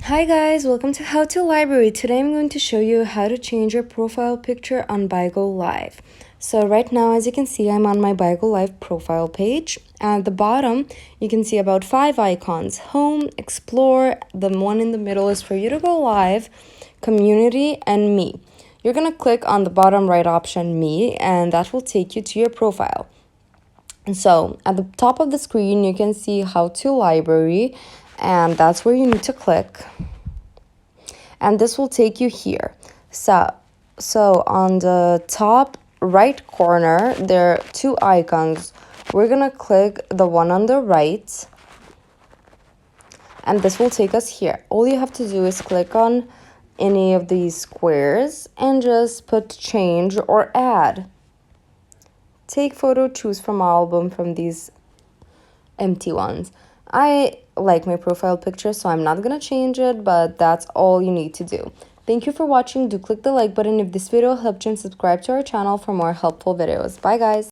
Hi guys, welcome to How to Library. Today I'm going to show you how to change your profile picture on Bigo Live. So right now, as you can see, I'm on my Bigo Live profile page. At the bottom, you can see about 5 icons: home, explore, the one in the middle is for you to go live, community, and me. You're gonna click on the bottom right option, me, and that will take you to your profile. And so at the top of the screen, you can see How to Library, and that's where you need to click. And this will take you here. So on the top right corner, there are 2 icons. We're gonna click the one on the right, and this will take us here. All you have to do is click on any of these squares and just put change or add. Take photo, choose from album from these empty ones. I like my profile picture, so I'm not gonna change it, but that's all you need to do. Thank you for watching. Do click the like button if this video helped you, and subscribe to our channel for more helpful videos. Bye guys.